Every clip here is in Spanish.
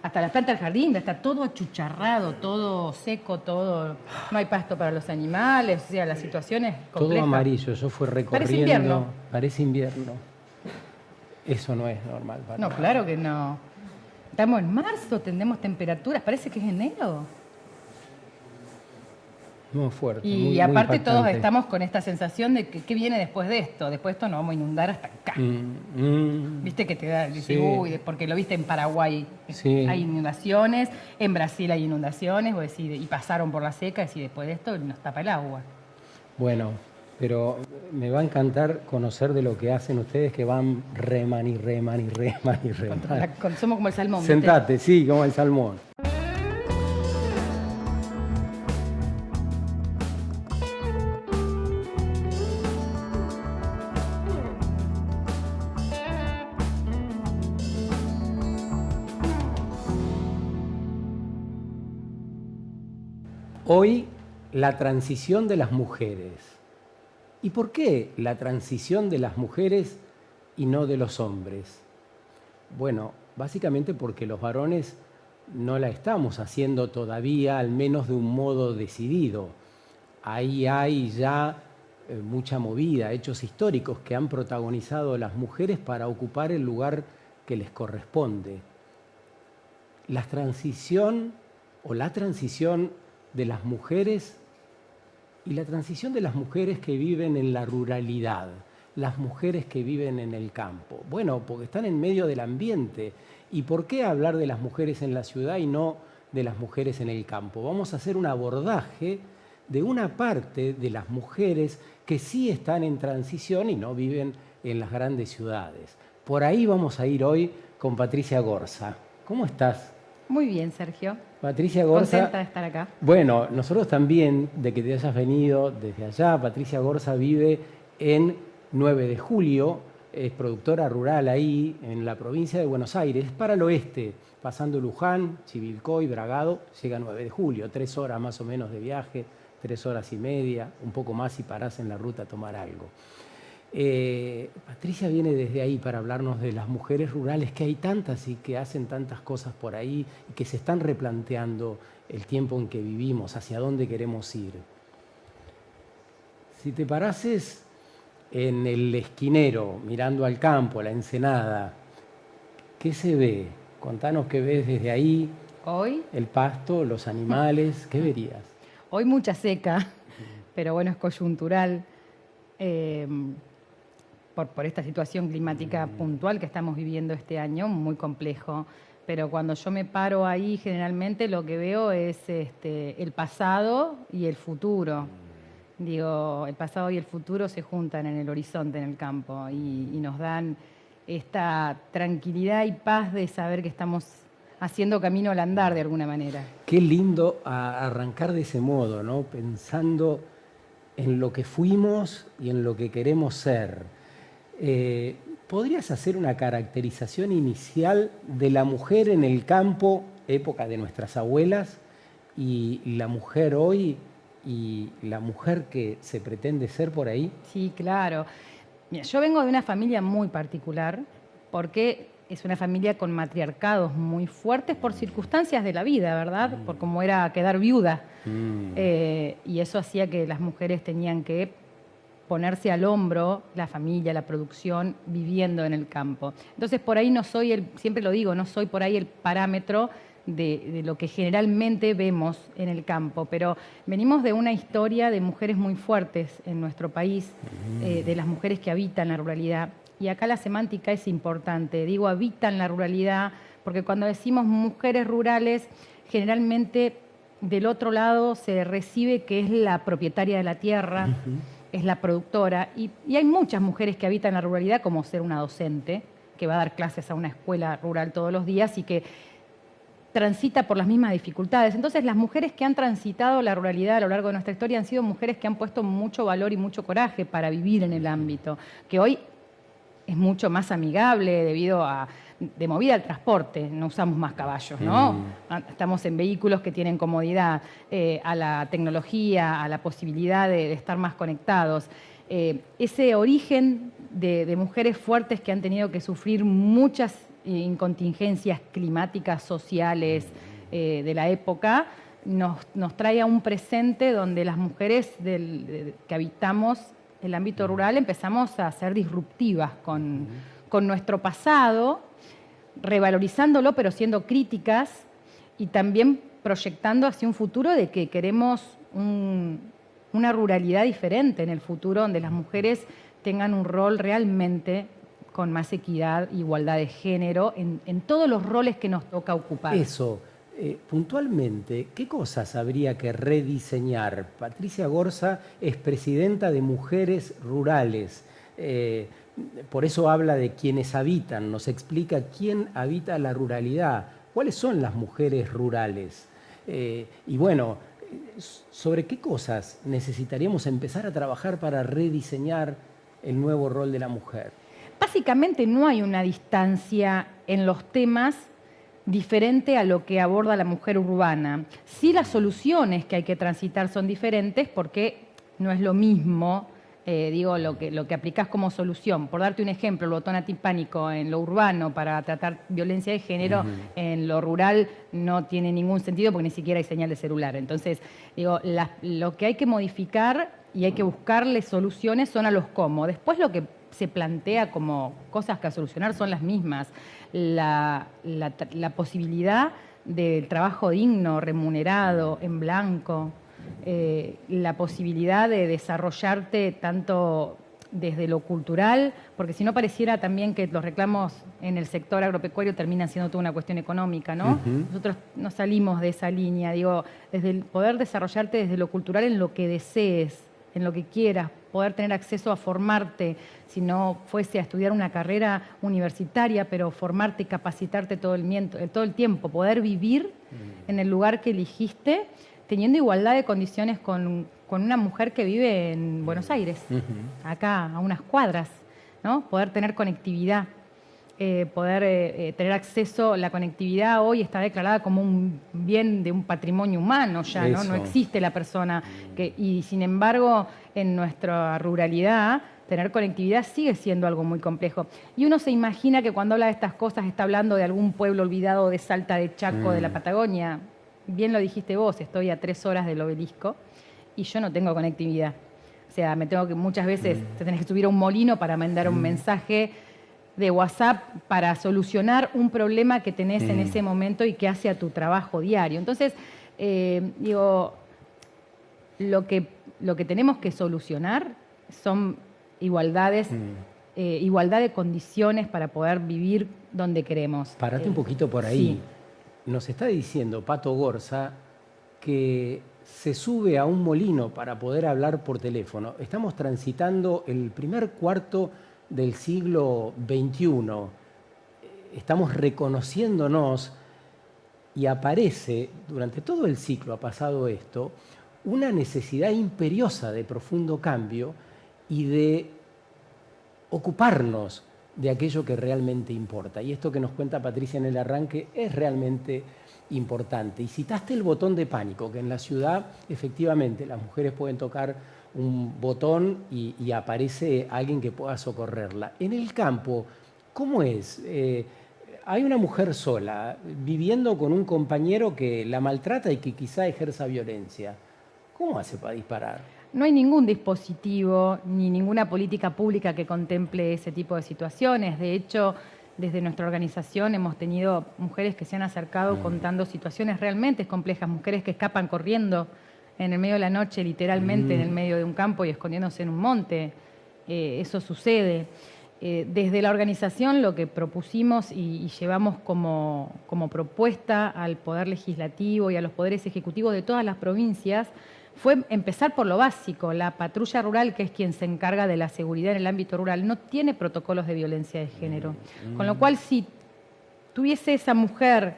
hasta las plantas del jardín, está todo achucharrado, todo seco, todo, no hay pasto para los animales, o sea, la situación es compleja. Todo amarillo, yo fui recorriendo. Parece invierno. Parece invierno. Eso no es normal para No, nada. claro que no. Estamos en marzo, tenemos temperaturas, parece que es enero. Muy fuerte, Y muy aparte impactante. todos estamos con esta sensación de que ¿qué viene después de esto? Después de esto nos vamos a inundar hasta acá. Viste que te da, dices, Sí. uy, porque lo viste en Paraguay, Sí. hay inundaciones, en Brasil hay inundaciones, vos decís, y pasaron por la seca, y después de esto nos tapa el agua. Bueno, pero me va a encantar conocer de lo que hacen ustedes que van reman y reman y reman y reman. Somos como el salmón. ¿viste? Sentate, sí, como el salmón. Hoy, la transición de las mujeres. ¿Y por qué la transición de las mujeres y no de los hombres? Bueno, básicamente porque los varones no la estamos haciendo todavía, al menos de un modo decidido. Ahí hay ya mucha movida, hechos históricos que han protagonizado las mujeres para ocupar el lugar que les corresponde. La transición de las mujeres y la transición de las mujeres que viven en la ruralidad, las mujeres que viven en el campo. Bueno, porque están en medio del ambiente. ¿Y por qué hablar de las mujeres en la ciudad y no de las mujeres en el campo? Vamos a hacer un abordaje de una parte de las mujeres que sí están en transición y no viven en las grandes ciudades. Por ahí vamos a ir hoy con Patricia Gorza. ¿Cómo estás? Muy bien, Sergio. Patricia Gorza. Contenta de estar acá. Bueno, nosotros también, de que te hayas venido desde allá. Patricia Gorza vive en 9 de Julio, es productora rural ahí, en la provincia de Buenos Aires, para el oeste, pasando Luján, Chivilcoy, Bragado, llega a 9 de Julio, 3 horas más o menos de viaje, 3 horas y media, un poco más si parás en la ruta a tomar algo. Patricia viene desde ahí para hablarnos de las mujeres rurales, que hay tantas y que hacen tantas cosas por ahí y que se están replanteando el tiempo en que vivimos, hacia dónde queremos ir. Si te parases en el esquinero, mirando al campo, a la ensenada, ¿qué se ve? Contanos qué ves desde ahí. Hoy, El pasto, los animales, ¿qué verías? hoy mucha seca, pero bueno, es coyuntural. Por esta situación climática puntual que estamos viviendo este año, muy complejo. Pero cuando yo me paro ahí, generalmente lo que veo es el pasado y el futuro. Digo, el pasado y el futuro se juntan en el horizonte, en el campo, y nos dan esta tranquilidad y paz de saber que estamos haciendo camino al andar de alguna manera. Qué lindo arrancar de ese modo, ¿no? Pensando en lo que fuimos y en lo que queremos ser. ¿Podrías hacer una caracterización inicial de la mujer en el campo, época de nuestras abuelas, y la mujer hoy y la mujer que se pretende ser por ahí? Sí, claro. Mira, yo vengo de una familia muy particular porque es una familia con matriarcados muy fuertes por circunstancias de la vida, ¿verdad? Por cómo era quedar viuda. Y eso hacía que las mujeres tenían que ponerse al hombro la familia, la producción, viviendo en el campo. Entonces, por ahí no soy siempre lo digo, no soy por ahí el parámetro de lo que generalmente vemos en el campo, pero venimos de una historia de mujeres muy fuertes en nuestro país, de las mujeres que habitan la ruralidad. Y acá la semántica es importante, digo habitan la ruralidad, porque cuando decimos mujeres rurales, generalmente del otro lado se recibe que es la propietaria de la tierra, es la productora, y hay muchas mujeres que habitan la ruralidad, como ser una docente, que va a dar clases a una escuela rural todos los días y que transita por las mismas dificultades. Entonces, las mujeres que han transitado la ruralidad a lo largo de nuestra historia han sido mujeres que han puesto mucho valor y mucho coraje para vivir en el ámbito, que hoy es mucho más amigable debido a de movida al transporte, no usamos más caballos, ¿no? Estamos en vehículos que tienen comodidad, a la tecnología, a la posibilidad de estar más conectados. Ese origen de mujeres fuertes que han tenido que sufrir muchas contingencias climáticas, sociales de la época, nos trae a un presente donde las mujeres que habitamos el ámbito rural empezamos a ser disruptivas con nuestro pasado, revalorizándolo pero siendo críticas y también proyectando hacia un futuro de que queremos una ruralidad diferente en el futuro, donde las mujeres tengan un rol realmente con más equidad, igualdad de género, en todos los roles que nos toca ocupar. Eso, puntualmente, ¿qué cosas habría que rediseñar? Patricia Gorza es presidenta de Mujeres Rurales. Por eso habla de quienes habitan, nos explica quién habita la ruralidad, cuáles son las mujeres rurales. Y bueno, ¿sobre qué cosas necesitaríamos empezar a trabajar para rediseñar el nuevo rol de la mujer? Básicamente no hay una distancia en los temas diferente a lo que aborda la mujer urbana. Sí, las soluciones que hay que transitar son diferentes porque no es lo mismo, lo que aplicás como solución. Por darte un ejemplo, el botón antipánico en lo urbano para tratar violencia de género, en lo rural no tiene ningún sentido porque ni siquiera hay señal de celular. Entonces, lo que hay que modificar y hay que buscarle soluciones son a los cómo. Después lo que se plantea como cosas que a solucionar son las mismas. La posibilidad del trabajo digno, remunerado, en blanco, la posibilidad de desarrollarte tanto desde lo cultural, porque si no pareciera también que los reclamos en el sector agropecuario terminan siendo toda una cuestión económica, ¿no? Nosotros no salimos de esa línea, desde el poder desarrollarte desde lo cultural en lo que desees, en lo que quieras, poder tener acceso a formarte, si no fuese a estudiar una carrera universitaria, pero formarte y capacitarte todo el tiempo, poder vivir en el lugar que eligiste, teniendo igualdad de condiciones con una mujer que vive en Buenos Aires, acá, a unas cuadras, ¿no? Poder tener conectividad, poder tener acceso. La conectividad hoy está declarada como un bien de un patrimonio humano ya, ¿no? No existe la persona y sin embargo en nuestra ruralidad tener conectividad sigue siendo algo muy complejo. Y uno se imagina que cuando habla de estas cosas está hablando de algún pueblo olvidado de Salta de Chaco, de la Patagonia. Bien lo dijiste vos, estoy a 3 horas del obelisco y yo no tengo conectividad. O sea, muchas veces te tenés que subir a un molino para mandar un mensaje de WhatsApp para solucionar un problema que tenés en ese momento y que hace a tu trabajo diario. Entonces, lo que tenemos que solucionar son igualdad de condiciones para poder vivir donde queremos. Parate un poquito por ahí. Sí. Nos está diciendo Pato Gorza que se sube a un molino para poder hablar por teléfono. Estamos transitando el primer cuarto del siglo XXI. Estamos reconociéndonos y aparece, durante todo el ciclo ha pasado esto, una necesidad imperiosa de profundo cambio y de ocuparnos de aquello que realmente importa. Y esto que nos cuenta Patricia en el arranque es realmente importante. Y citaste el botón de pánico, que en la ciudad efectivamente las mujeres pueden tocar un botón y aparece alguien que pueda socorrerla. En el campo, ¿cómo es? Hay una mujer sola viviendo con un compañero que la maltrata y que quizá ejerza violencia. ¿Cómo hace para disparar? No hay ningún dispositivo ni ninguna política pública que contemple ese tipo de situaciones. De hecho, desde nuestra organización hemos tenido mujeres que se han acercado contando situaciones realmente complejas, mujeres que escapan corriendo en el medio de la noche, literalmente en el medio de un campo y escondiéndose en un monte. Eso sucede. Desde la organización lo que propusimos y llevamos como propuesta al Poder Legislativo y a los poderes ejecutivos de todas las provincias fue empezar por lo básico. La patrulla rural, que es quien se encarga de la seguridad en el ámbito rural, no tiene protocolos de violencia de género. Con lo cual, si tuviese esa mujer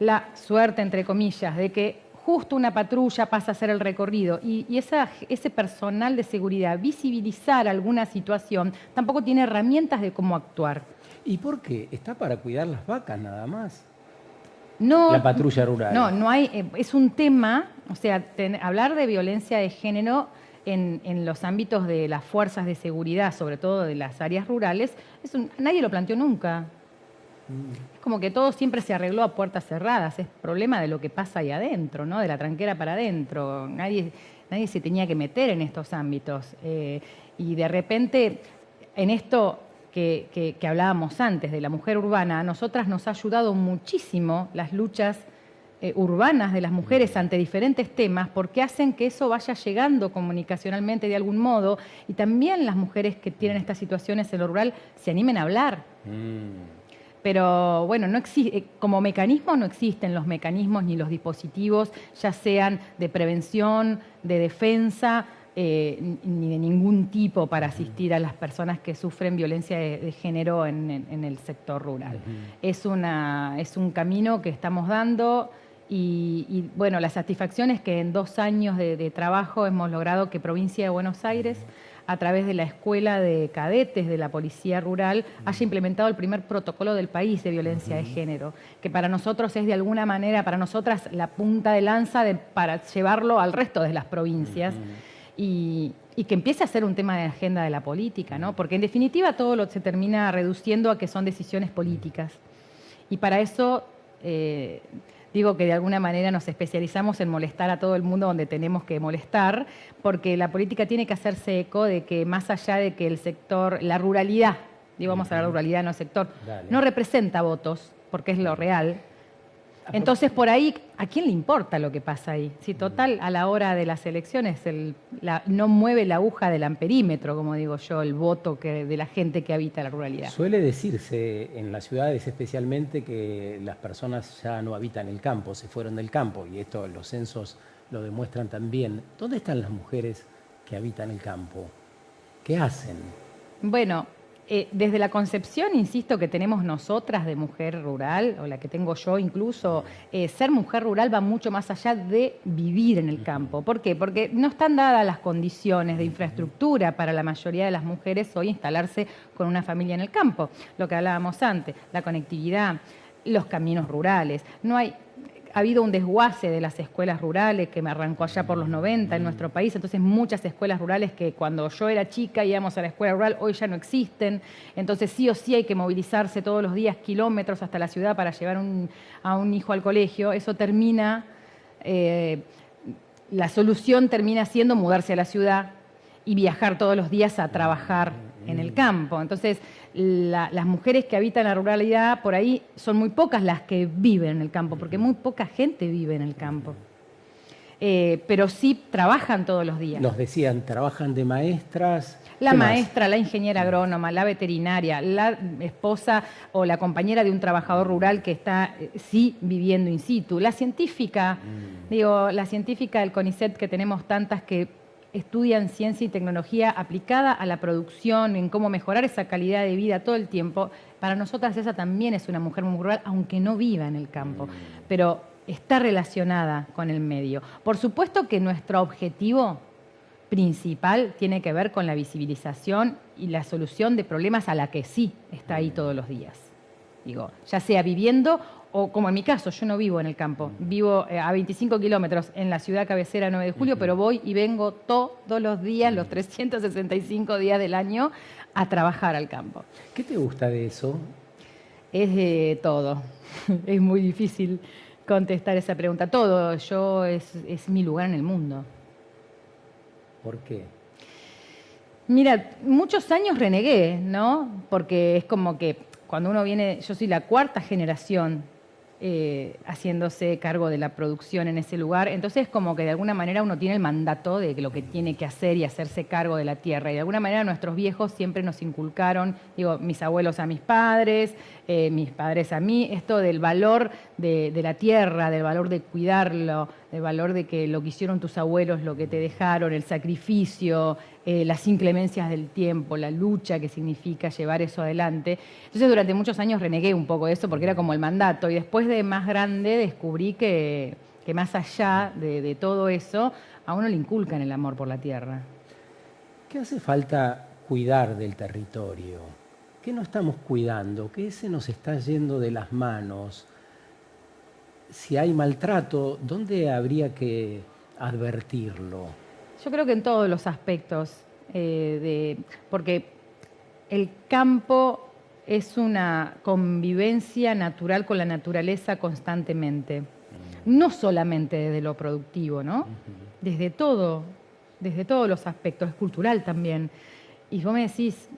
la suerte, entre comillas, de que justo una patrulla pasa a hacer el recorrido y ese personal de seguridad visibilizar alguna situación, tampoco tiene herramientas de cómo actuar. ¿Y por qué? ¿Está para cuidar las vacas nada más? No, la patrulla rural. No hay, es un tema, o sea, hablar de violencia de género en los ámbitos de las fuerzas de seguridad, sobre todo de las áreas rurales, nadie lo planteó nunca. Es como que todo siempre se arregló a puertas cerradas, es problema de lo que pasa ahí adentro, ¿no? De la tranquera para adentro. Nadie se tenía que meter en estos ámbitos. Y de repente, en esto que hablábamos antes de la mujer urbana, a nosotras nos ha ayudado muchísimo las luchas urbanas de las mujeres ante diferentes temas, porque hacen que eso vaya llegando comunicacionalmente de algún modo, y también las mujeres que tienen estas situaciones en lo rural se animen a hablar. Pero bueno, como mecanismo no existen los mecanismos ni los dispositivos, ya sean de prevención, de defensa, ni de ningún tipo para asistir a las personas que sufren violencia de género en el sector rural. Es un camino que estamos dando y bueno, la satisfacción es que en 2 años de trabajo hemos logrado que Provincia de Buenos Aires, a través de la Escuela de Cadetes de la Policía Rural, haya implementado el primer protocolo del país de violencia de género, que para nosotros es de alguna manera, para nosotras, la punta de lanza para llevarlo al resto de las provincias. Y que empiece a ser un tema de agenda de la política, ¿no? Porque en definitiva todo se termina reduciendo a que son decisiones políticas. Y para eso digo que de alguna manera nos especializamos en molestar a todo el mundo donde tenemos que molestar, porque la política tiene que hacerse eco de que más allá de que el sector, la ruralidad, vamos a hablar de ruralidad, no sector, no representa votos, porque es lo real. Entonces, por ahí, ¿a quién le importa lo que pasa ahí? Si total, a la hora de las elecciones no mueve la aguja del amperímetro, como digo yo, el voto de la gente que habita la ruralidad. Suele decirse en las ciudades especialmente que las personas ya no habitan el campo, se fueron del campo, y esto los censos lo demuestran también. ¿Dónde están las mujeres que habitan el campo? ¿Qué hacen? Bueno, desde la concepción, insisto, que tenemos nosotras de mujer rural, o la que tengo yo incluso, ser mujer rural va mucho más allá de vivir en el campo. ¿Por qué? Porque no están dadas las condiciones de infraestructura para la mayoría de las mujeres hoy instalarse con una familia en el campo. Lo que hablábamos antes, la conectividad, los caminos rurales. Ha habido un desguace de las escuelas rurales que me arrancó allá por los 90 en nuestro país, entonces muchas escuelas rurales que cuando yo era chica íbamos a la escuela rural, hoy ya no existen, entonces sí o sí hay que movilizarse todos los días kilómetros hasta la ciudad para llevar a un hijo al colegio. Eso termina, la solución termina siendo mudarse a la ciudad y viajar todos los días a trabajar en el campo. Entonces, las mujeres que habitan la ruralidad, por ahí son muy pocas las que viven en el campo, porque muy poca gente vive en el campo. Pero sí trabajan todos los días. Nos decían, trabajan de maestras. La maestra, la ingeniera agrónoma, la veterinaria, la esposa o la compañera de un trabajador rural que está sí viviendo in situ. La científica, la científica del CONICET, que tenemos tantas que estudian ciencia y tecnología aplicada a la producción, en cómo mejorar esa calidad de vida todo el tiempo. Para nosotras esa también es una mujer muy rural, aunque no viva en el campo, pero está relacionada con el medio. Por supuesto que nuestro objetivo principal tiene que ver con la visibilización y la solución de problemas a la que sí está ahí todos los días. Ya sea viviendo o como en mi caso, yo no vivo en el campo, vivo a 25 kilómetros en la ciudad cabecera 9 de julio, pero voy y vengo todos los días, los 365 días del año, a trabajar al campo. ¿Qué te gusta de eso? Es de todo. Es muy difícil contestar esa pregunta. Todo, es mi lugar en el mundo. ¿Por qué? Mira, muchos años renegué, ¿no? Porque es como que cuando uno viene, yo soy la 4ª generación haciéndose cargo de la producción en ese lugar, entonces como que de alguna manera uno tiene el mandato de lo que tiene que hacer y hacerse cargo de la tierra, y de alguna manera nuestros viejos siempre nos inculcaron, mis abuelos a mis padres a mí, esto del valor de la tierra, del valor de cuidarlo, del valor de que lo que hicieron tus abuelos, lo que te dejaron, el sacrificio, las inclemencias del tiempo, la lucha que significa llevar eso adelante. Entonces durante muchos años renegué un poco de eso porque era como el mandato, y después de más grande descubrí que más allá de todo eso, a uno le inculcan el amor por la tierra. ¿Qué hace falta cuidar del territorio? ¿Qué no estamos cuidando? ¿Qué se nos está yendo de las manos? Si hay maltrato, ¿dónde habría que advertirlo? Yo creo que en todos los aspectos, porque el campo es una convivencia natural con la naturaleza constantemente. No solamente desde lo productivo, ¿no? Desde todos los aspectos, es cultural también. Y vos me decís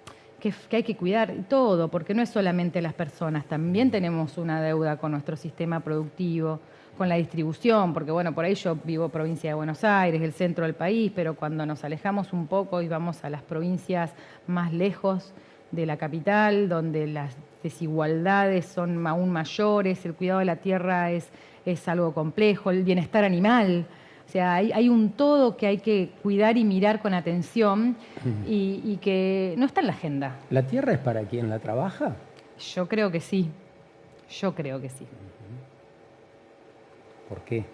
que hay que cuidar todo, porque no es solamente las personas, también tenemos una deuda con nuestro sistema productivo, con la distribución, porque bueno, por ahí yo vivo provincia de Buenos Aires, el centro del país, pero cuando nos alejamos un poco y vamos a las provincias más lejos de la capital, donde las desigualdades son aún mayores, el cuidado de la tierra es algo complejo, el bienestar animal. O sea, hay un todo que hay que cuidar y mirar con atención y que no está en la agenda. ¿La tierra es para quien la trabaja? Yo creo que sí. Yo creo que sí. ¿Por qué?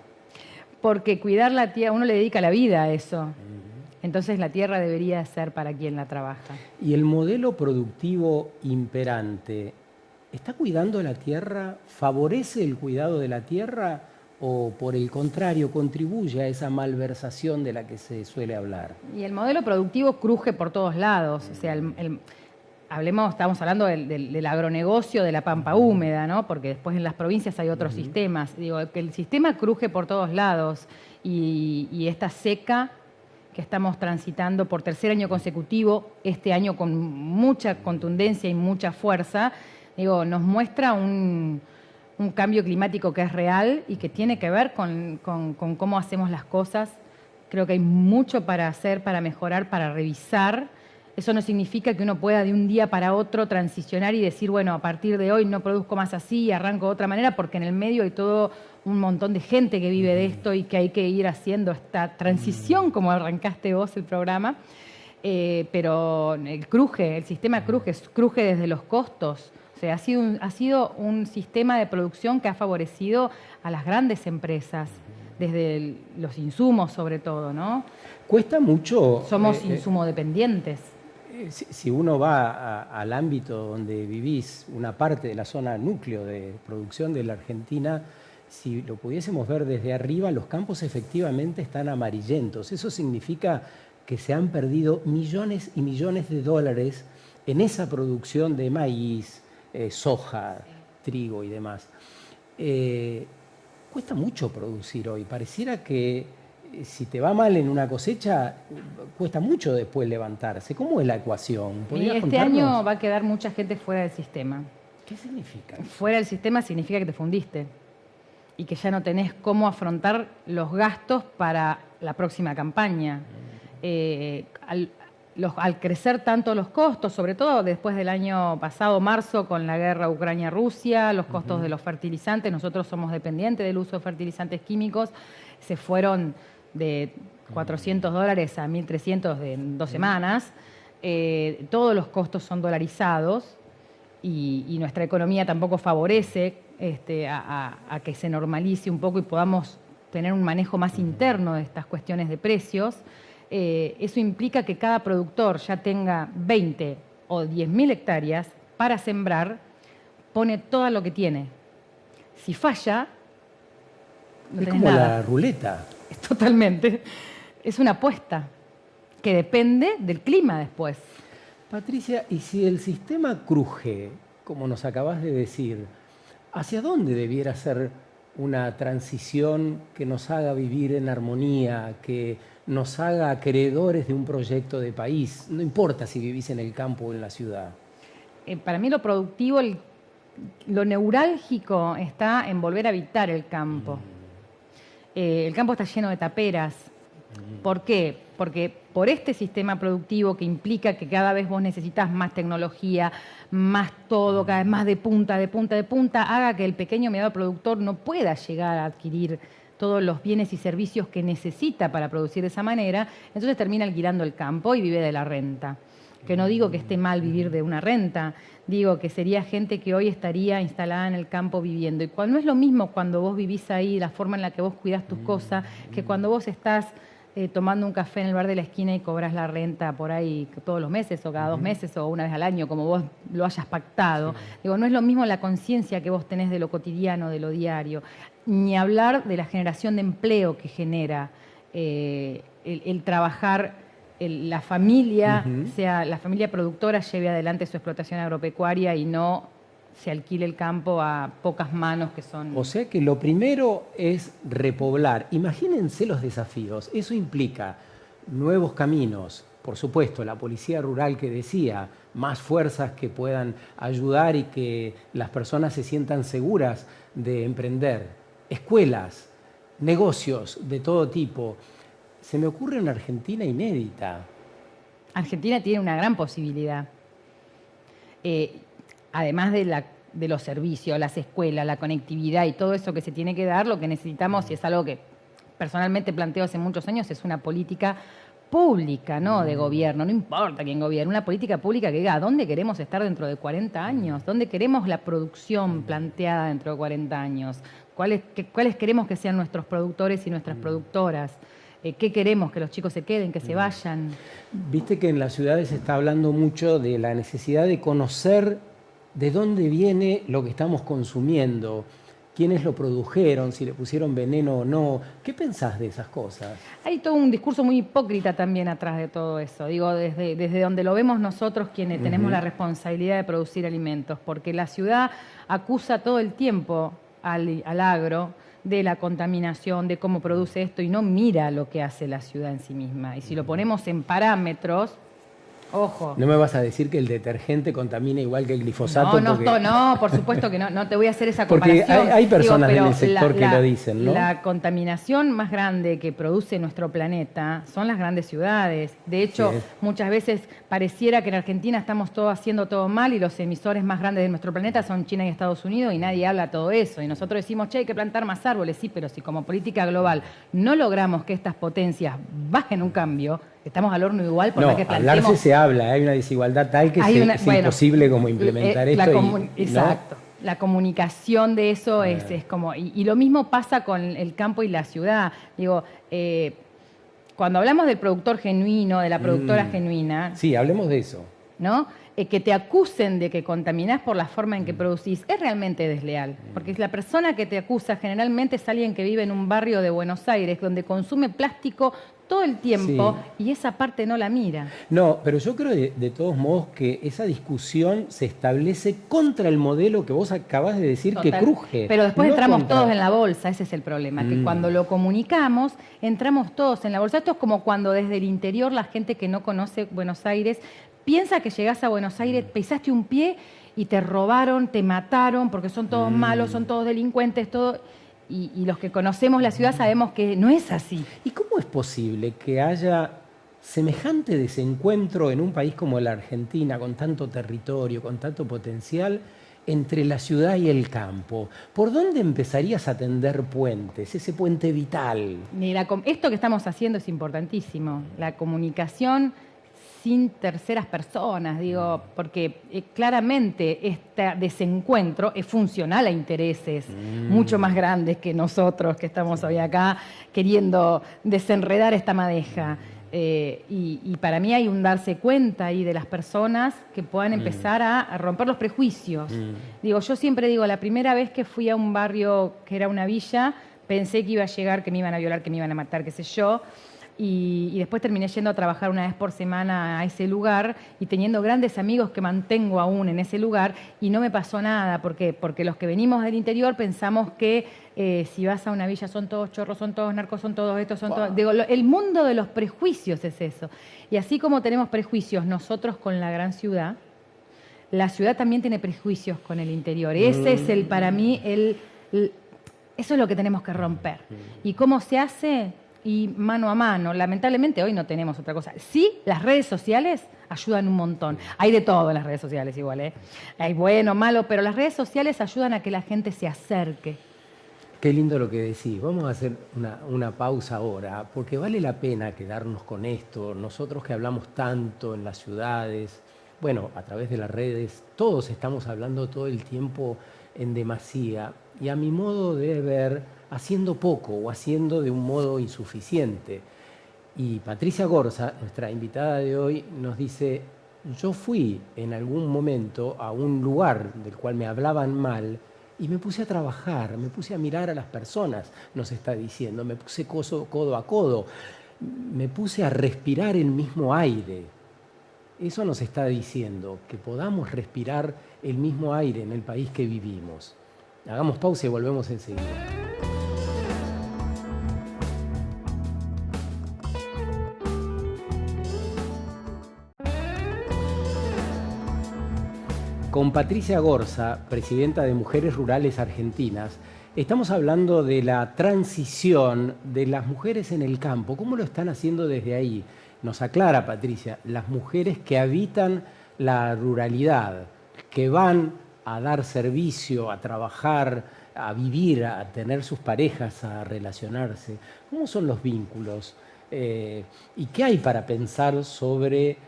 Porque cuidar la tierra, uno le dedica la vida a eso. Entonces la tierra debería ser para quien la trabaja. ¿Y el modelo productivo imperante está cuidando la tierra? ¿Favorece el cuidado de la tierra o por el contrario contribuye a esa malversación de la que se suele hablar? Y el modelo productivo cruje por todos lados. O sea, estamos hablando del agronegocio de la pampa húmeda, ¿no? Porque después en las provincias hay otros sistemas. Digo, que el sistema cruje por todos lados y esta seca que estamos transitando por tercer año consecutivo, este año con mucha contundencia y mucha fuerza, digo, nos muestra un cambio climático que es real y que tiene que ver con cómo hacemos las cosas. Creo que hay mucho para hacer, para mejorar, para revisar. Eso no significa que uno pueda de un día para otro transicionar y decir, bueno, a partir de hoy no produzco más así y arranco de otra manera, porque en el medio hay todo un montón de gente que vive de esto y que hay que ir haciendo esta transición, como arrancaste vos el programa. Pero el sistema cruje desde los costos. O sea, ha sido un sistema de producción que ha favorecido a las grandes empresas, desde los insumos sobre todo, ¿no? Cuesta mucho. Somos insumodependientes. Si uno va al ámbito donde vivís, una parte de la zona núcleo de producción de la Argentina, si lo pudiésemos ver desde arriba, los campos efectivamente están amarillentos. Eso significa que se han perdido millones y millones de dólares en esa producción de maíz, soja, trigo y demás. Cuesta mucho producir hoy. Pareciera que si te va mal en una cosecha, cuesta mucho después levantarse. ¿Cómo es la ecuación? Y este año va a quedar mucha gente fuera del sistema. ¿Qué significa? Fuera del sistema significa que te fundiste y que ya no tenés cómo afrontar los gastos para la próxima campaña. Al crecer tanto los costos, sobre todo después del año pasado, marzo, con la guerra Ucrania-Rusia, los costos de los fertilizantes, nosotros somos dependientes del uso de fertilizantes químicos, se fueron de $400 a 1.300 en 2 semanas. Todos los costos son dolarizados y nuestra economía tampoco favorece a que se normalice un poco y podamos tener un manejo más interno de estas cuestiones de precios. Eso implica que cada productor ya tenga 20 o 10.000 hectáreas para sembrar, pone todo lo que tiene. Si falla, no es tenés como nada. La ruleta. Totalmente. Es una apuesta que depende del clima después. Patricia, y si el sistema cruje, como nos acabas de decir, ¿hacia dónde debiera ser una transición que nos haga vivir en armonía, que nos haga acreedores de un proyecto de país? No importa si vivís en el campo o en la ciudad. Para mí lo productivo, lo neurálgico está en volver a habitar el campo. El campo está lleno de taperas. ¿Por qué? Porque por este sistema productivo que implica que cada vez vos necesitas más tecnología, más todo, cada vez más de punta, haga que el pequeño mediano productor no pueda llegar a adquirir todos los bienes y servicios que necesita para producir de esa manera, entonces termina alquilando el campo y vive de la renta. Que no digo que esté mal vivir de una renta, digo que sería gente que hoy estaría instalada en el campo viviendo. Y no es lo mismo cuando vos vivís ahí, la forma en la que vos cuidás tus cosas, que cuando vos estás tomando un café en el bar de la esquina y cobras la renta por ahí todos los meses o cada 2 meses o una vez al año, como vos lo hayas pactado. Sí. Digo, no es lo mismo la conciencia que vos tenés de lo cotidiano, de lo diario, ni hablar de la generación de empleo que genera el trabajar la familia, sea la familia productora, lleve adelante su explotación agropecuaria y no se alquile el campo a pocas manos que son... O sea que lo primero es repoblar. Imagínense los desafíos. Eso implica nuevos caminos, por supuesto, la policía rural que decía, más fuerzas que puedan ayudar y que las personas se sientan seguras de emprender, escuelas, negocios de todo tipo. Se me ocurre una Argentina inédita. Argentina tiene una gran posibilidad. Además de los servicios, las escuelas, la conectividad y todo eso que se tiene que dar, lo que necesitamos, y es algo que personalmente planteo hace muchos años, es una política pública, ¿no? De gobierno, no importa quién gobierne, una política pública que diga a dónde queremos estar dentro de 40 años, dónde queremos la producción planteada dentro de 40 años, cuáles queremos que sean nuestros productores y nuestras productoras. ¿Qué queremos? ¿Que los chicos se queden, que se vayan? Viste que en las ciudades se está hablando mucho de la necesidad de conocer de dónde viene lo que estamos consumiendo, quiénes lo produjeron, si le pusieron veneno o no. ¿Qué pensás de esas cosas? Hay todo un discurso muy hipócrita también atrás de todo eso. Digo, desde donde lo vemos nosotros quienes tenemos la responsabilidad de producir alimentos, porque la ciudad acusa todo el tiempo al agro de la contaminación, de cómo produce esto, y no mira lo que hace la ciudad en sí misma. Y si lo ponemos en parámetros, ojo. No me vas a decir que el detergente contamina igual que el glifosato. No, por supuesto que no. No te voy a hacer esa porque comparación. Hay personas en el sector que lo dicen, ¿no? La contaminación más grande que produce nuestro planeta son las grandes ciudades. De hecho, muchas veces pareciera que en Argentina estamos haciendo todo mal y los emisores más grandes de nuestro planeta son China y Estados Unidos y nadie habla de todo eso. Y nosotros decimos, che, hay que plantar más árboles. Sí, pero si como política global no logramos que estas potencias bajen un cambio, estamos al horno igual por no, más que plantemos... hablarse se habla, hay una desigualdad tal que es imposible como implementar esto. Exacto. ¿No? La comunicación de eso es como... Y lo mismo pasa con el campo y la ciudad. Digo, cuando hablamos del productor genuino, de la productora genuina... Sí, hablemos de eso. ¿No? Que te acusen de que contaminás por la forma en que producís es realmente desleal. Porque la persona que te acusa generalmente es alguien que vive en un barrio de Buenos Aires donde consume plástico todo el tiempo y esa parte no la mira. No, pero yo creo de todos modos que esa discusión se establece contra el modelo que vos acabás de decir. Total, que cruje. Pero después entramos todos en la bolsa, ese es el problema, que cuando lo comunicamos entramos todos en la bolsa. Esto es como cuando desde el interior la gente que no conoce Buenos Aires piensa que llegás a Buenos Aires, pisaste un pie y te robaron, te mataron porque son todos malos, son todos delincuentes, todo... Y los que conocemos la ciudad sabemos que no es así. ¿Y cómo es posible que haya semejante desencuentro en un país como la Argentina, con tanto territorio, con tanto potencial, entre la ciudad y el campo? ¿Por dónde empezarías a tender puentes, ese puente vital? Mira, esto que estamos haciendo es importantísimo. La comunicación sin terceras personas, digo, porque claramente este desencuentro es funcional a intereses mucho más grandes que nosotros que estamos hoy acá queriendo desenredar esta madeja. Y para mí hay un darse cuenta ahí de las personas que puedan empezar a romper los prejuicios. Digo, yo siempre digo, la primera vez que fui a un barrio que era una villa, pensé que iba a llegar, que me iban a violar, que me iban a matar, qué sé yo. Y después terminé yendo a trabajar una vez por semana a ese lugar y teniendo grandes amigos que mantengo aún en ese lugar y no me pasó nada. ¿Por qué? Porque los que venimos del interior pensamos que si vas a una villa son todos chorros, son todos narcos, son todos estos, son todos... Digo, el mundo de los prejuicios es eso. Y así como tenemos prejuicios nosotros con la gran ciudad, la ciudad también tiene prejuicios con el interior. Ese es para mí, eso es lo que tenemos que romper. ¿Y cómo se hace? Y mano a mano. Lamentablemente hoy no tenemos otra cosa. Sí, las redes sociales ayudan un montón. Hay de todo en las redes sociales igual, ¿eh? Hay bueno, malo, pero las redes sociales ayudan a que la gente se acerque. Qué lindo lo que decís. Vamos a hacer una pausa ahora, porque vale la pena quedarnos con esto. Nosotros que hablamos tanto en las ciudades, bueno, a través de las redes, todos estamos hablando todo el tiempo en demasía. Y a mi modo de ver, haciendo poco o haciendo de un modo insuficiente. Y Patricia Gorza, nuestra invitada de hoy, nos dice, yo fui en algún momento a un lugar del cual me hablaban mal y me puse a trabajar, me puse a mirar a las personas, nos está diciendo, me puse codo a codo. me puse a respirar el mismo aire. Eso nos está diciendo, que podamos respirar el mismo aire en el país que vivimos. Hagamos pausa y volvemos enseguida. Con Patricia Gorza, presidenta de Mujeres Rurales Argentinas, estamos hablando de la transición de las mujeres en el campo. ¿Cómo lo están haciendo desde ahí? Nos aclara, Patricia, las mujeres que habitan la ruralidad, que van a dar servicio, a trabajar, a vivir, a tener sus parejas, a relacionarse. ¿Cómo son los vínculos? ¿Y qué hay para pensar sobre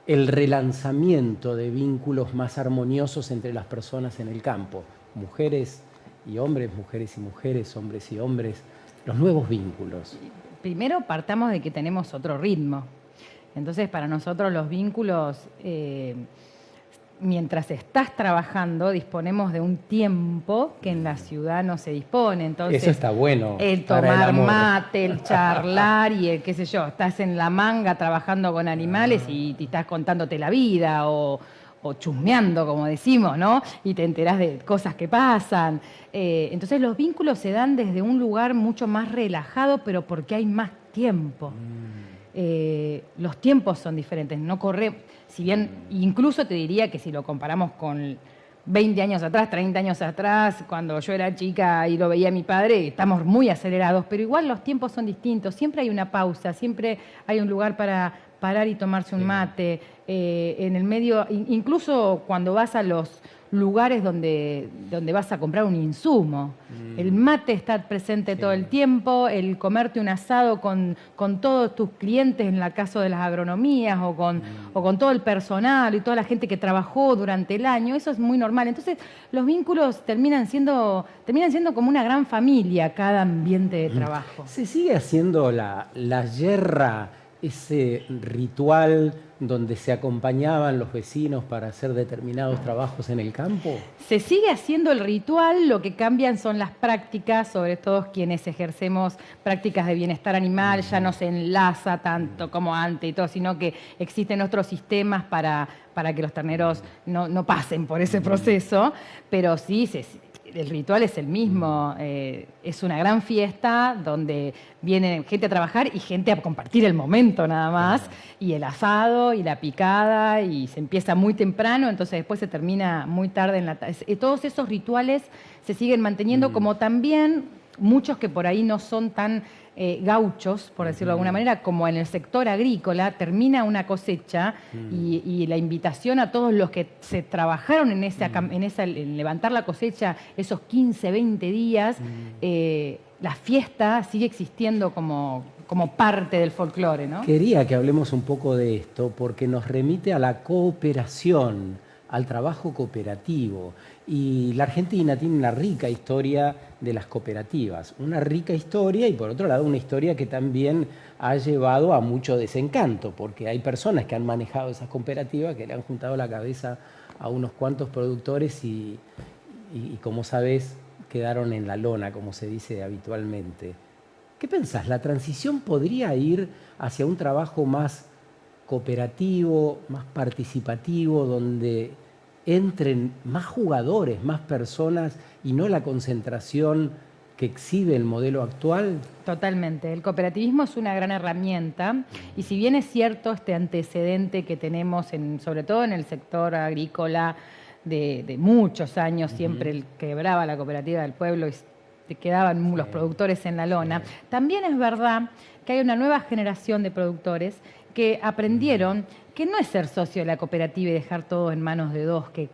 el relanzamiento de vínculos más armoniosos entre las personas en el campo? Mujeres y hombres, mujeres y mujeres, hombres y hombres, los nuevos vínculos. Primero partamos de que tenemos otro ritmo. Entonces, para nosotros los vínculos, mientras estás trabajando, disponemos de un tiempo que en la ciudad no se dispone. Entonces, eso está bueno. El tomar mate, el charlar y el qué sé yo, estás en la manga trabajando con animales y te estás contándote la vida o chusmeando, como decimos, ¿no? Y te enterás de cosas que pasan. Entonces los vínculos se dan desde un lugar mucho más relajado, pero porque hay más tiempo. Los tiempos son diferentes, no corre, si bien incluso te diría que si lo comparamos con 20 años atrás, 30 años atrás, cuando yo era chica y lo veía a mi padre, estamos muy acelerados, pero igual los tiempos son distintos, siempre hay una pausa, siempre hay un lugar para parar y tomarse un mate, en el medio, incluso cuando vas a los lugares donde vas a comprar un insumo. El mate está presente todo el tiempo, el comerte un asado con todos tus clientes en el caso de las agronomías o con todo el personal y toda la gente que trabajó durante el año, eso es muy normal. Entonces los vínculos terminan siendo como una gran familia cada ambiente de trabajo. ¿Se sigue haciendo la yerra, ese ritual donde se acompañaban los vecinos para hacer determinados trabajos en el campo? Se sigue haciendo el ritual, lo que cambian son las prácticas, sobre todo quienes ejercemos prácticas de bienestar animal, ya no se enlaza tanto como antes y todo, sino que existen otros sistemas para que los terneros no pasen por ese proceso, pero sí, el ritual es el mismo, es una gran fiesta donde viene gente a trabajar y gente a compartir el momento nada más, y el asado y la picada, y se empieza muy temprano, entonces después se termina muy tarde en la tarde. Todos esos rituales se siguen manteniendo, como también muchos que por ahí no son tan gauchos, por decirlo de alguna manera, como en el sector agrícola, termina una cosecha y la invitación a todos los que se trabajaron en levantar la cosecha esos 15, 20 días, la fiesta sigue existiendo como parte del folclore, ¿no? Quería que hablemos un poco de esto porque nos remite a la cooperación, al trabajo cooperativo. Y la Argentina tiene una rica historia de las cooperativas, una rica historia y por otro lado una historia que también ha llevado a mucho desencanto, porque hay personas que han manejado esas cooperativas que le han juntado la cabeza a unos cuantos productores y como sabes, quedaron en la lona, como se dice habitualmente. ¿Qué pensás? ¿La transición podría ir hacia un trabajo más cooperativo, más participativo, donde entren más jugadores, más personas y no la concentración que exhibe el modelo actual? Totalmente. El cooperativismo es una gran herramienta y si bien es cierto este antecedente que tenemos, sobre todo en el sector agrícola de muchos años, siempre el quebraba la cooperativa del pueblo y te quedaban los productores en la lona, también es verdad que hay una nueva generación de productores que aprendieron que no es ser socio de la cooperativa y dejar todo en manos de dos que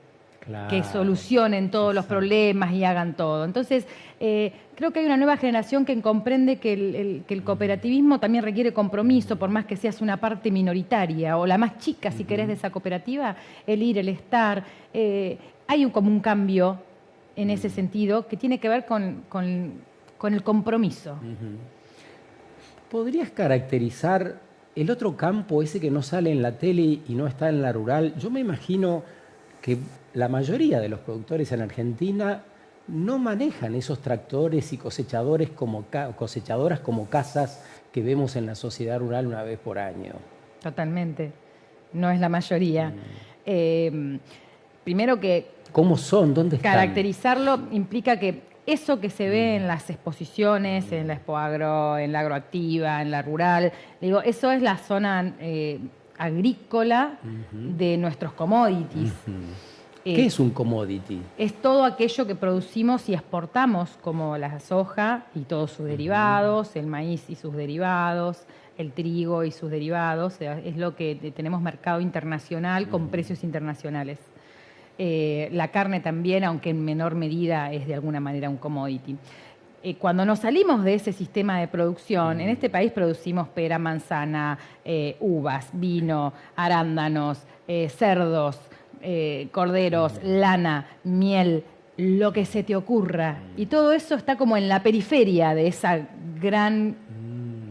solucionen todos los problemas y hagan todo. Entonces, creo que hay una nueva generación que comprende que el cooperativismo también requiere compromiso, por más que seas una parte minoritaria o la más chica, si querés, de esa cooperativa, el ir, el estar. Hay como un cambio en ese sentido que tiene que ver con el compromiso. ¿Podrías caracterizar el otro campo, ese que no sale en la tele y no está en la rural? Yo me imagino que la mayoría de los productores en Argentina no manejan esos tractores y cosechadoras como casas que vemos en la sociedad rural una vez por año. Totalmente. No es la mayoría. Primero que ¿Cómo son? ¿Dónde están? caracterizarlo implica que eso que se ve en las exposiciones, en la Expoagro, en la agroactiva, en la rural, digo, eso es la zona agrícola de nuestros commodities. ¿Qué es un commodity? Es todo aquello que producimos y exportamos, como la soja y todos sus derivados, el maíz y sus derivados, el trigo y sus derivados. O sea, es lo que tenemos mercado internacional con precios internacionales. La carne también, aunque en menor medida, es de alguna manera un commodity. Cuando nos salimos de ese sistema de producción, en este país producimos pera, manzana, uvas, vino, arándanos, cerdos, corderos, lana, miel, lo que se te ocurra. Y todo eso está como en la periferia de esa gran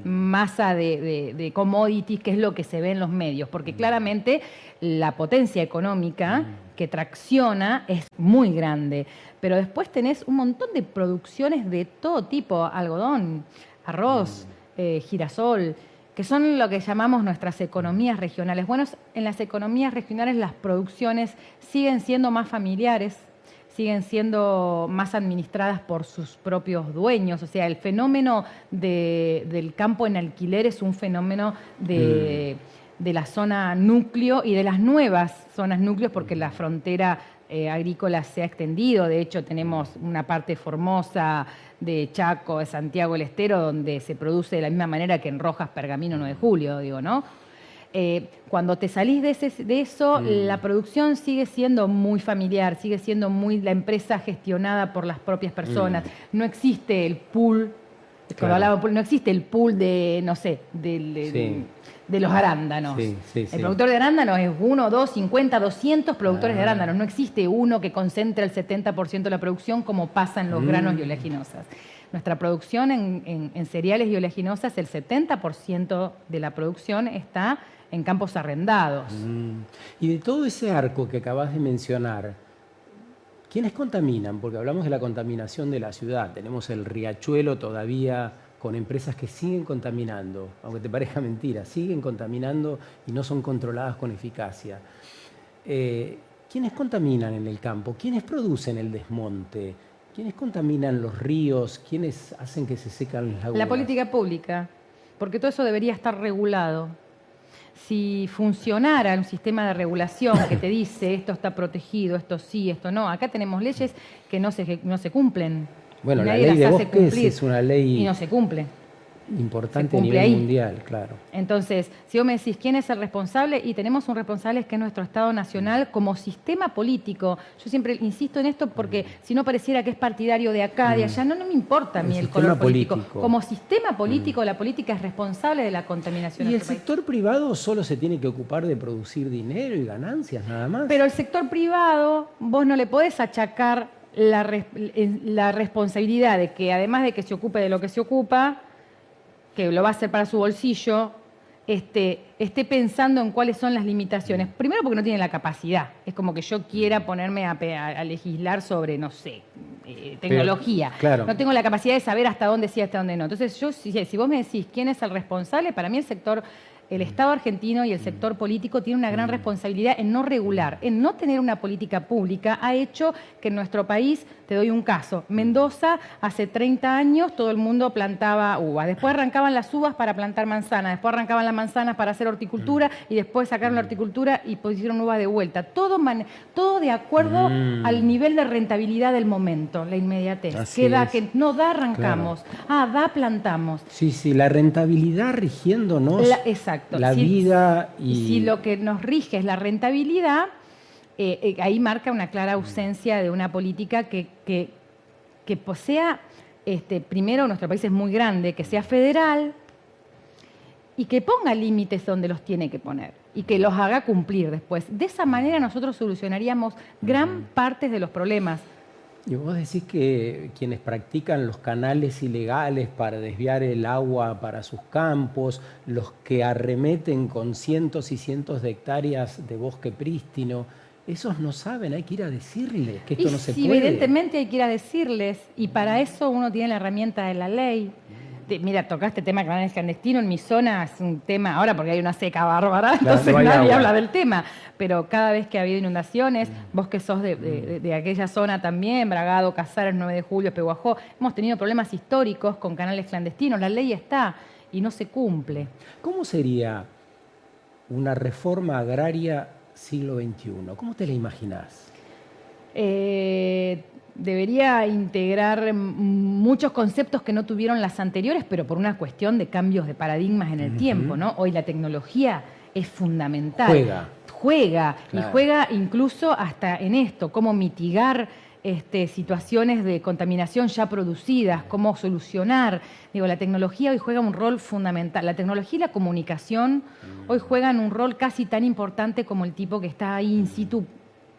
masa de commodities, que es lo que se ve en los medios, porque claramente la potencia económica que tracciona es muy grande, pero después tenés un montón de producciones de todo tipo, algodón, arroz, girasol, que son lo que llamamos nuestras economías regionales. Bueno, en las economías regionales las producciones siguen siendo más familiares, siguen siendo más administradas por sus propios dueños. O sea, el fenómeno del campo en alquiler es un fenómeno de la zona núcleo y de las nuevas zonas núcleos, porque la frontera agrícola se ha extendido. De hecho, tenemos una parte Formosa, de Chaco, de Santiago del Estero, donde se produce de la misma manera que en Rojas, Pergamino, 9 de julio, digo, ¿no? Cuando te salís de eso, la producción sigue siendo muy familiar, sigue siendo muy la empresa gestionada por las propias personas. No existe el pool, no existe el pool de, no sé, de los arándanos. El productor de arándanos es 1, 2, 50, 200 productores de arándanos. No existe uno que concentre el 70% de la producción como pasa en los granos y oleaginosas. Nuestra producción en cereales y oleaginosas, el 70% de la producción está en campos arrendados. Y de todo ese arco que acabas de mencionar, ¿quiénes contaminan? Porque hablamos de la contaminación de la ciudad. Tenemos el riachuelo todavía con empresas que siguen contaminando, aunque te parezca mentira, siguen contaminando y no son controladas con eficacia. ¿Quiénes contaminan en el campo? ¿Quiénes producen el desmonte? ¿Quiénes contaminan los ríos? ¿Quiénes hacen que se secan las lagunas? La política pública, porque todo eso debería estar regulado. Si funcionara un sistema de regulación que te dice esto está protegido, esto sí, esto no, acá tenemos leyes que no se cumplen. Bueno, la ley de bosques es una ley y no se cumple. Importante a nivel mundial, claro. Entonces, si vos me decís quién es el responsable, y tenemos un responsable que es nuestro Estado Nacional como sistema político. Yo siempre insisto en esto porque si no pareciera que es partidario de acá, de allá, no me importa a mí el color político. Como sistema político, la política es responsable de la contaminación. ¿Y el sector privado solo se tiene que ocupar de producir dinero y ganancias, nada más? Pero el sector privado, vos no le podés achacar la responsabilidad de que, además de que se ocupe de lo que se ocupa, que lo va a hacer para su bolsillo, esté pensando en cuáles son las limitaciones. Primero porque no tiene la capacidad. Es como que yo quiera ponerme a legislar sobre, no sé, tecnología. Pero, claro. No tengo la capacidad de saber hasta dónde sí, hasta dónde no. Entonces, si vos me decís quién es el responsable, para mí el Estado argentino y el sector político tiene una gran responsabilidad en no regular, en no tener una política pública. Ha hecho que en nuestro país, te doy un caso, Mendoza, hace 30 años todo el mundo plantaba uvas, después arrancaban las uvas para plantar manzanas, después arrancaban las manzanas para hacer horticultura y después sacaron la horticultura y pusieron uvas de vuelta. Todo de acuerdo al nivel de rentabilidad del momento, la inmediatez. Que no da, arrancamos. Claro. Da, plantamos. Sí, la rentabilidad rigiéndonos. Exacto. La vida y si lo que nos rige es la rentabilidad, ahí marca una clara ausencia de una política que posea, primero nuestro país es muy grande, que sea federal y que ponga límites donde los tiene que poner y que los haga cumplir después. De esa manera nosotros solucionaríamos gran parte de los problemas. Y vos decís que quienes practican los canales ilegales para desviar el agua para sus campos, los que arremeten con cientos y cientos de hectáreas de bosque prístino, Esos no saben, hay que ir a decirles que Y esto no se sí, puede. evidentemente hay que ir a decirles, y para eso uno tiene la herramienta de la ley. Mira, tocaste tema canales clandestinos, en mi zona es un tema, ahora porque hay una seca bárbara, entonces no hay nadie agua. habla del tema, pero cada vez que ha habido inundaciones, vos que sos de aquella zona también, Bragado, Casares, 9 de Julio, Pehuajó, hemos tenido problemas históricos con canales clandestinos, la ley está y no se cumple. ¿Cómo sería una reforma agraria siglo XXI? ¿Cómo te la imaginás? Debería integrar muchos conceptos que no tuvieron las anteriores, pero por una cuestión de cambios de paradigmas en el tiempo, ¿no? Hoy la tecnología es fundamental. Juega, claro. Y juega incluso hasta en esto, cómo mitigar situaciones de contaminación ya producidas, cómo solucionar. Digo, la tecnología hoy juega un rol fundamental. La tecnología y la comunicación hoy juegan un rol casi tan importante como el tipo que está ahí in situ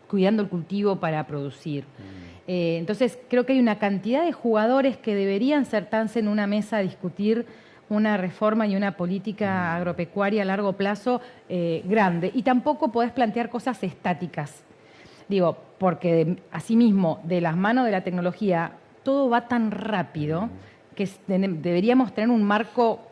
cuidando el cultivo para producir. Entonces, creo que hay una cantidad de jugadores que deberían sentarse en una mesa a discutir una reforma y una política agropecuaria a largo plazo grande. Y tampoco podés plantear cosas estáticas. Digo, porque asimismo, de las manos de la tecnología, todo va tan rápido que deberíamos tener un marco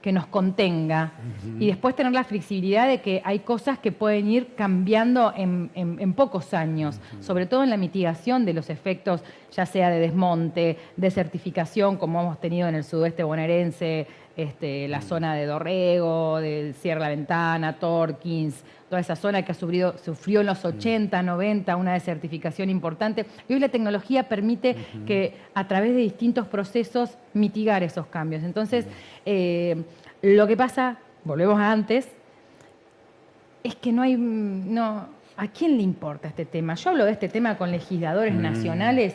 que nos contenga y después tener la flexibilidad de que hay cosas que pueden ir cambiando en pocos años, sobre todo en la mitigación de los efectos, ya sea de desmonte, desertificación, como hemos tenido en el sudoeste bonaerense, la zona de Dorrego, de Sierra La Ventana, Torkins, toda esa zona que sufrió en los 80, 90 una desertificación importante. Y hoy la tecnología permite que a través de distintos procesos mitigar esos cambios. Entonces, lo que pasa, volvemos a antes, es que no hay... ¿a quién le importa este tema? Yo hablo de este tema con legisladores nacionales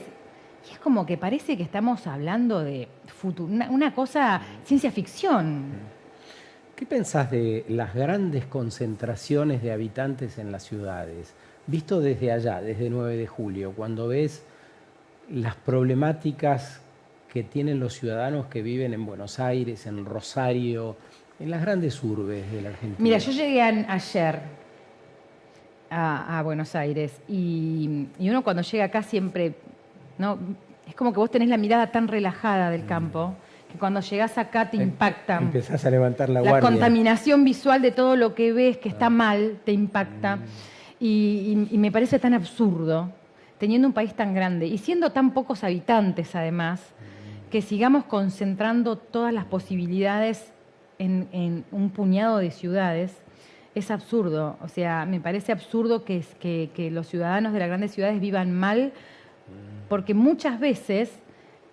y es como que parece que estamos hablando de futuro, una cosa, ciencia ficción. ¿Qué pensás de las grandes concentraciones de habitantes en las ciudades? Visto desde allá, desde 9 de julio, cuando ves las problemáticas que tienen los ciudadanos que viven en Buenos Aires, en Rosario, en las grandes urbes de la Argentina. Mira, yo llegué ayer a Buenos Aires y uno cuando llega acá siempre, ¿no? Es como que vos tenés la mirada tan relajada del campo que cuando llegás acá te impacta. Empezás a levantar la guardia. La contaminación visual de todo lo que ves que está mal te impacta y me parece tan absurdo, teniendo un país tan grande y siendo tan pocos habitantes además, que sigamos concentrando todas las posibilidades en un puñado de ciudades. Es absurdo, o sea, me parece absurdo que los ciudadanos de las grandes ciudades vivan mal, porque muchas veces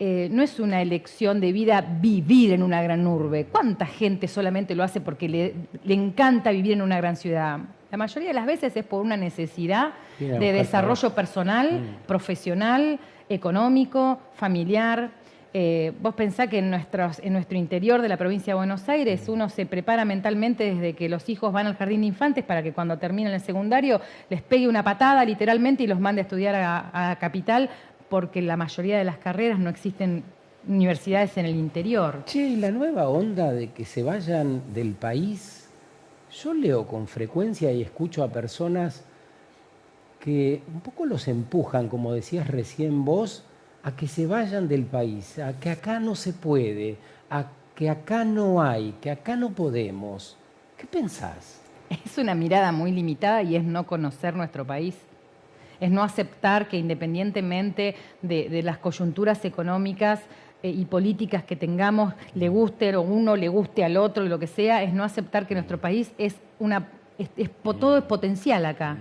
no es una elección de vida vivir en una gran urbe. ¿Cuánta gente solamente lo hace porque le encanta vivir en una gran ciudad? La mayoría de las veces es por una necesidad de desarrollo personal, profesional, económico, familiar. Vos pensás que en nuestro interior de la provincia de Buenos Aires uno se prepara mentalmente desde que los hijos van al jardín de infantes para que cuando terminen el secundario les pegue una patada literalmente y los mande a estudiar a Capital, porque la mayoría de las carreras no existen universidades en el interior. Che, y la nueva onda de que se vayan del país, yo leo con frecuencia y escucho a personas que un poco los empujan, como decías recién vos, a que se vayan del país, a que acá no se puede, a que acá no hay, que acá no podemos. ¿Qué pensás? Es una mirada muy limitada y es no conocer nuestro país. Es no aceptar que independientemente de las coyunturas económicas y políticas que tengamos, le guste o uno le guste al otro, lo que sea, es no aceptar que nuestro país todo es potencial acá.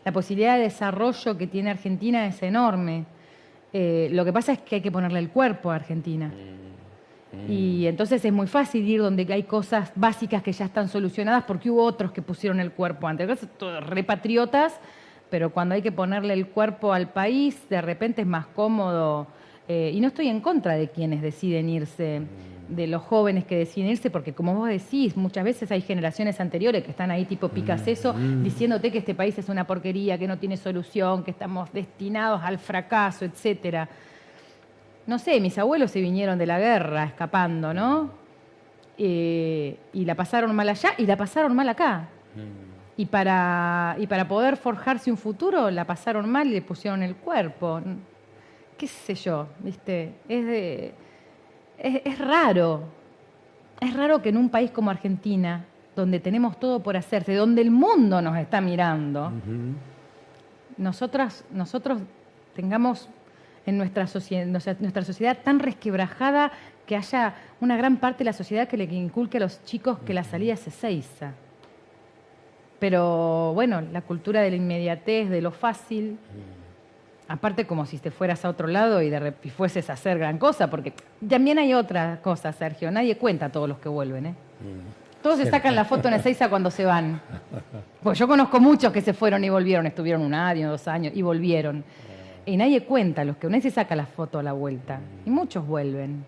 La posibilidad de desarrollo que tiene Argentina es enorme. Lo que pasa es que hay que ponerle el cuerpo a Argentina. Y entonces es muy fácil ir donde hay cosas básicas que ya están solucionadas porque hubo otros que pusieron el cuerpo antes. Todos repatriotas, pero cuando hay que ponerle el cuerpo al país, de repente es más cómodo. Y no estoy en contra de quienes deciden irse, de los jóvenes que deciden irse, porque como vos decís, muchas veces hay generaciones anteriores que están ahí tipo Picasso diciéndote que este país es una porquería, que no tiene solución, que estamos destinados al fracaso, etcétera. No sé, mis abuelos se vinieron de la guerra escapando, ¿no? Y la pasaron mal allá y la pasaron mal acá. y para poder forjarse un futuro la pasaron mal y le pusieron el cuerpo. ¿Qué sé yo? ¿Viste? Es raro. Es raro que en un país como Argentina, donde tenemos todo por hacerse, donde el mundo nos está mirando, nosotros tengamos en nuestra sociedad tan resquebrajada que haya una gran parte de la sociedad que le inculque a los chicos que la salida es Ezeiza. Pero bueno, la cultura de la inmediatez, de lo fácil, aparte como si te fueras a otro lado y fueses a hacer gran cosa, porque también hay otra cosa, Sergio, nadie cuenta a todos los que vuelven, ¿eh? Todos se sacan la foto en Ezeiza cuando se van. Pues yo conozco muchos que se fueron y volvieron, estuvieron 1 año, 2 años y volvieron. Y nadie cuenta, los que nadie se saca la foto a la vuelta. Y muchos vuelven.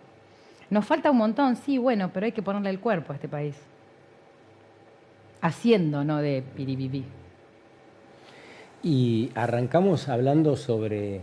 Nos falta un montón, sí, bueno, pero hay que ponerle el cuerpo a este país. Haciendo, no de piribibí. Y arrancamos hablando sobre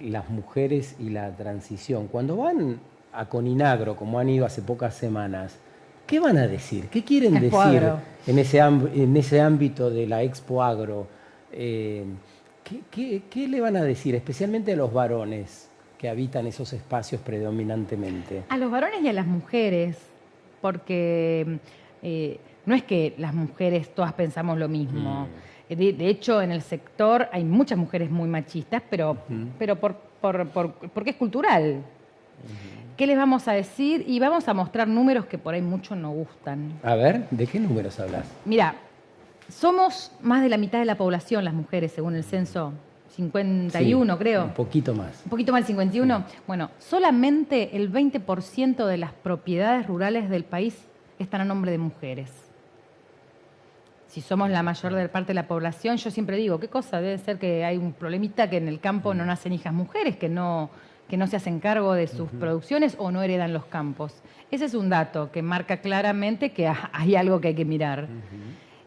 las mujeres y la transición. Cuando van a Coninagro, como han ido hace pocas semanas, ¿qué van a decir? ¿Qué quieren Expo decir Agro. en ese ámbito de la Expo Agro? ¿Qué le van a decir, especialmente a los varones que habitan esos espacios predominantemente? A los varones y a las mujeres, porque no es que las mujeres todas pensamos lo mismo. De hecho, en el sector hay muchas mujeres muy machistas, pero porque es cultural. ¿Qué les vamos a decir? Y vamos a mostrar números que por ahí muchos no gustan. A ver, ¿de qué números hablas? Mira, somos más de la mitad de la población las mujeres, según el censo 51, Sí, creo. un poquito más. Un poquito más del 51. Bueno, solamente el 20% de las propiedades rurales del país están a nombre de mujeres. Si somos la mayor parte de la población, yo siempre digo, ¿qué cosa? Debe ser que hay un problemita que en el campo no nacen hijas mujeres, que no se hacen cargo de sus producciones o no heredan los campos. Ese es un dato que marca claramente que hay algo que hay que mirar.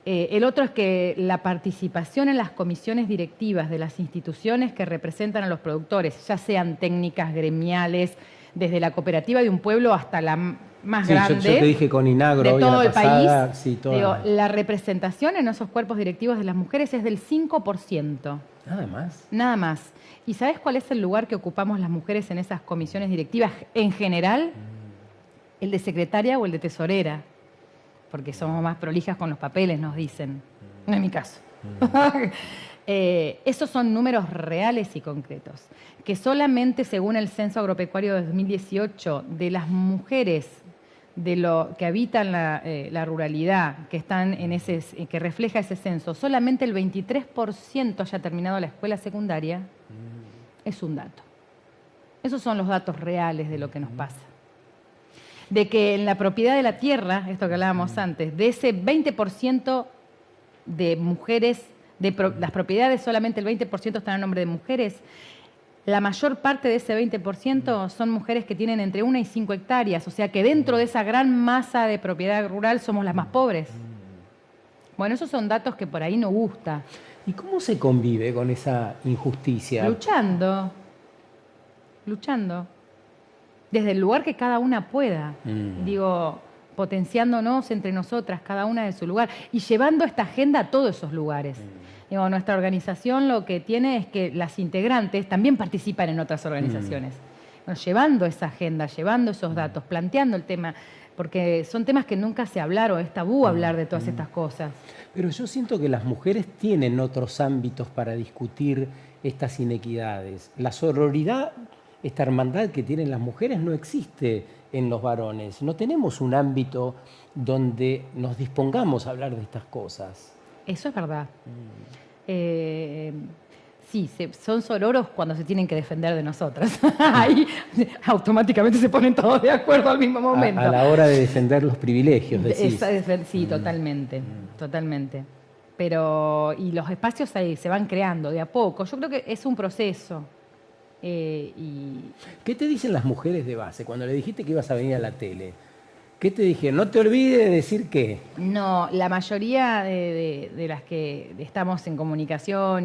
El otro es que la participación en las comisiones directivas de las instituciones que representan a los productores, ya sean técnicas gremiales, desde la cooperativa de un pueblo hasta la más grande, yo te dije Coninagro de hoy todo en la el pasada, país, sí, digo, la representación en esos cuerpos directivos de las mujeres es del 5%. Nada más. Nada más. ¿Y sabes cuál es el lugar que ocupamos las mujeres en esas comisiones directivas en general? El de secretaria o el de tesorera. Porque somos más prolijas con los papeles, nos dicen. No es mi caso. Esos son números reales y concretos. Que solamente según el Censo Agropecuario de 2018, de las mujeres que habitan la ruralidad, que están que refleja ese censo, solamente el 23% haya terminado la escuela secundaria, es un dato. Esos son los datos reales de lo que nos pasa. De que en la propiedad de la tierra, esto que hablábamos antes, de ese 20% de mujeres, las propiedades solamente el 20% están a nombre de mujeres, la mayor parte de ese 20% son mujeres que tienen entre 1 y 5 hectáreas, o sea que dentro de esa gran masa de propiedad rural somos las más pobres. Bueno, esos son datos que por ahí no gusta. ¿Y cómo se convive con esa injusticia? Luchando. Desde el lugar que cada una pueda. Digo, potenciándonos entre nosotras, cada una de su lugar, y llevando esta agenda a todos esos lugares. Digo, nuestra organización lo que tiene es que las integrantes también participan en otras organizaciones. Bueno, llevando esa agenda, llevando esos datos, planteando el tema, porque son temas que nunca se hablaron, es tabú hablar de todas estas cosas. Pero yo siento que las mujeres tienen otros ámbitos para discutir estas inequidades. La sororidad, esta hermandad que tienen las mujeres, no existe en los varones. No tenemos un ámbito donde nos dispongamos a hablar de estas cosas. Eso es verdad. Sí, son sororos cuando se tienen que defender de nosotras. Ahí automáticamente se ponen todos de acuerdo al mismo momento. A la hora de defender los privilegios, decís. Sí, totalmente, totalmente. Pero, y los espacios ahí se van creando de a poco. Yo creo que es un proceso. ¿Qué te dicen las mujeres de base cuando le dijiste que ibas a venir a la tele? ¿Qué te dije? No te olvides de decir qué. No, la mayoría de las que estamos en comunicación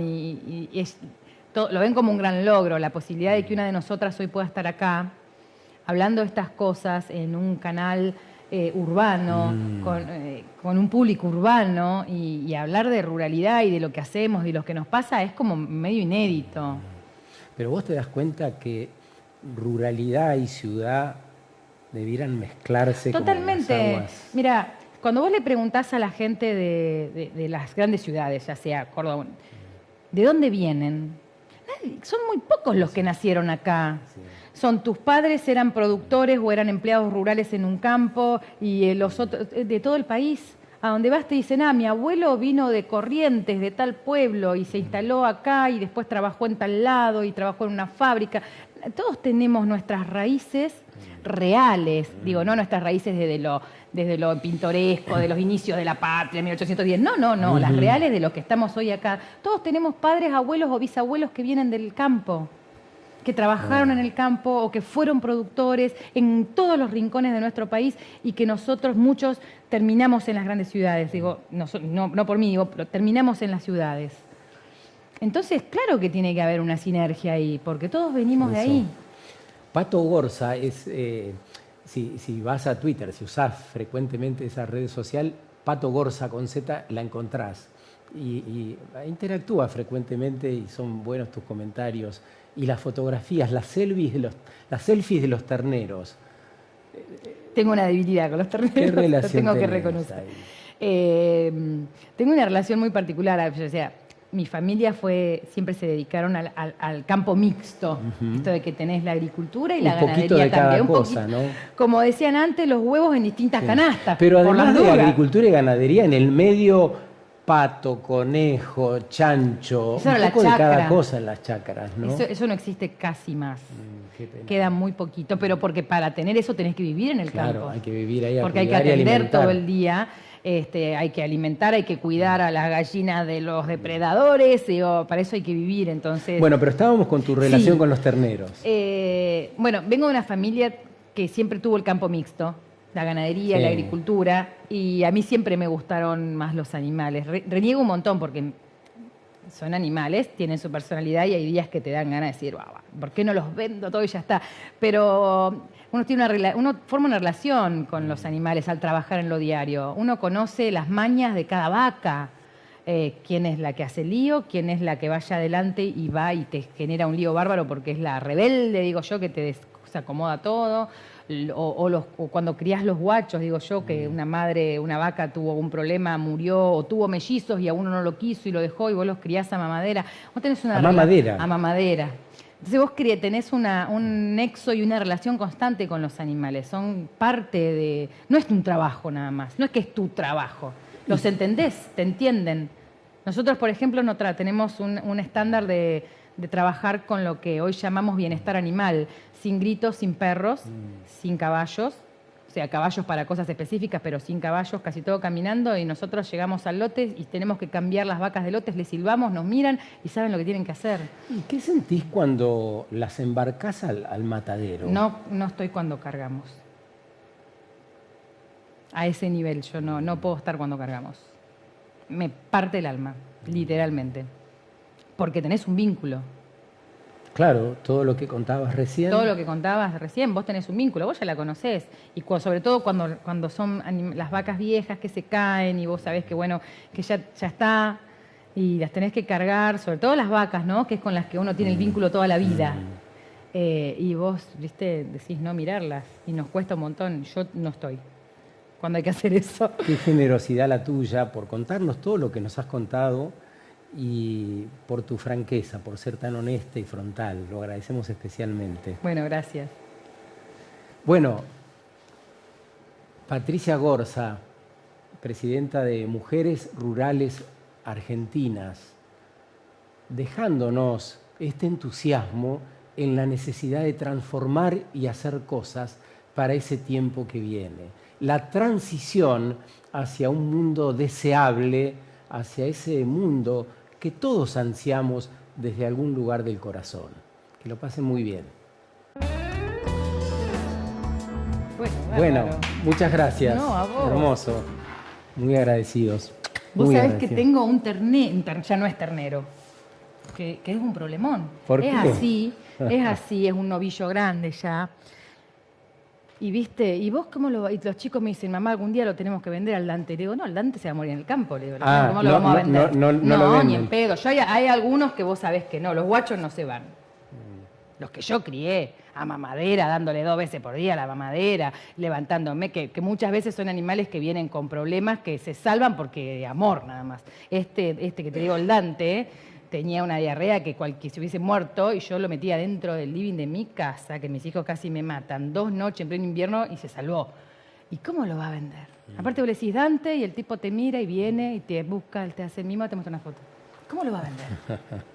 lo ven como un gran logro, la posibilidad de que una de nosotras hoy pueda estar acá hablando de estas cosas en un canal urbano, con un público urbano, y hablar de ruralidad y de lo que hacemos y lo que nos pasa es como medio inédito. Pero vos te das cuenta que ruralidad y ciudad debieran mezclarse Totalmente. como las aguas. Mira, cuando vos le preguntás a la gente de las grandes ciudades, ya sea Córdoba, ¿de dónde vienen? Son muy pocos los que nacieron acá. Sí. Son tus padres, eran productores o eran empleados rurales en un campo, y los otros de todo el país. A donde vas te dicen, mi abuelo vino de Corrientes, de tal pueblo, y se instaló acá y después trabajó en tal lado y trabajó en una fábrica. Todos tenemos nuestras raíces reales, digo, no nuestras raíces desde lo pintoresco, de los inicios de la patria, 1810. No, las reales de los que estamos hoy acá. Todos tenemos padres, abuelos o bisabuelos que vienen del campo, que trabajaron en el campo o que fueron productores en todos los rincones de nuestro país, y que nosotros muchos terminamos en las grandes ciudades. Digo, no por mí, digo, pero terminamos en las ciudades. Entonces, claro que tiene que haber una sinergia ahí, porque todos venimos de ahí. Pato Gorza es, si vas a Twitter, si usás frecuentemente esa red social, Pato Gorza con Z la encontrás. Y interactúa frecuentemente y son buenos tus comentarios. Y las fotografías, las selfies de los terneros. Tengo una debilidad con los terneros, ¿Qué relación lo tengo que tenés reconocer. ahí? Tengo una relación muy particular, o sea, mi familia siempre se dedicaron al campo mixto, esto de que tenés la agricultura y la poquito ganadería de cada también. cosa, ¿no? Como decían antes, los huevos en distintas canastas. Pero por además las de dudas. agricultura y ganadería, en el medio, pato, conejo, chancho, Eso era un la poco de cada chacra. cosa en las chacras, ¿no? Eso no existe casi más. Qué pena. Queda muy poquito, pero porque para tener eso tenés que vivir en el campo. Claro, hay que vivir ahí, porque hay que cuidar y atender alimentar. todo el día, hay que alimentar, hay que cuidar a las gallinas de los depredadores, para eso hay que vivir, entonces... Bueno, pero estábamos con tu relación Sí. con los terneros. Bueno, vengo de una familia que siempre tuvo el campo mixto, la ganadería, Sí. la agricultura, y a mí siempre me gustaron más los animales. Reniego un montón porque son animales, tienen su personalidad y hay días que te dan ganas de decir, ¿por qué no los vendo todo y ya está? Pero uno forma una relación con los animales al trabajar en lo diario. Uno conoce las mañas de cada vaca, quién es la que hace lío, quién es la que vaya adelante y va y te genera un lío bárbaro porque es la rebelde, digo yo, que te desacomoda todo. O cuando crías los guachos, digo yo, que una vaca tuvo un problema, murió, o tuvo mellizos y a uno no lo quiso y lo dejó, y vos los criás a mamadera. Vos tenés una ¿A mamadera? A mamadera. Entonces vos tenés un nexo y una relación constante con los animales. Son parte de... No es un trabajo nada más, no es que es tu trabajo. Los entendés, te entienden. Nosotros, por ejemplo, tenemos un estándar de trabajar con lo que hoy llamamos bienestar animal, sin gritos, sin perros, sin caballos, o sea, caballos para cosas específicas, pero sin caballos, casi todo caminando, y nosotros llegamos al lote y tenemos que cambiar las vacas de lotes, les silbamos, nos miran y saben lo que tienen que hacer. ¿Y qué sentís cuando las embarcás al matadero? No estoy cuando cargamos. A ese nivel yo no puedo estar cuando cargamos. Me parte el alma, literalmente. Porque tenés un vínculo. Claro, todo lo que contabas recién. Todo lo que contabas recién, vos tenés un vínculo, vos ya la conocés. Y sobre todo cuando son las vacas viejas que se caen y vos sabés que, bueno, que ya está y las tenés que cargar, sobre todo las vacas, ¿no? Que es con las que uno tiene el vínculo toda la vida. Y vos, viste, decís no mirarlas y nos cuesta un montón. Yo no estoy cuando hay que hacer eso. Qué generosidad la tuya por contarnos todo lo que nos has contado y por tu franqueza, por ser tan honesta y frontal. Lo agradecemos especialmente. Bueno, gracias. Bueno, Patricia Gorza, presidenta de Mujeres Rurales Argentinas, dejándonos este entusiasmo en la necesidad de transformar y hacer cosas para ese tiempo que viene. La transición hacia un mundo deseable, hacia ese mundo que todos ansiamos desde algún lugar del corazón. Que lo pasen muy bien. Bueno, muchas gracias. No, a vos. Hermoso. Muy agradecidos. Vos Muy sabés que agradecidos. tengo un ternero, ya no es ternero, que es un problemón. ¿Por qué? Es así, es un novillo grande ya. Y viste, ¿y vos cómo lo...? Y los chicos me dicen, mamá, algún día lo tenemos que vender al Dante. Y le digo, no, el Dante se va a morir en el campo. Le digo, ¿cómo lo vamos a vender? No lo ni venden. en pedo. Hay algunos que vos sabés que no, los guachos no se van. Los que yo crié, a mamadera, dándole 2 veces por día a la mamadera, levantándome, que muchas veces son animales que vienen con problemas que se salvan porque de amor nada más. Este que te digo, el Dante, tenía una diarrea que se hubiese muerto y yo lo metía dentro del living de mi casa, que mis hijos casi me matan, 2 noches en pleno invierno y se salvó. ¿Y cómo lo va a vender? Aparte vos le decís Dante y el tipo te mira y viene y te busca, te hace el mimo, te muestra una foto. ¿Cómo lo va a vender?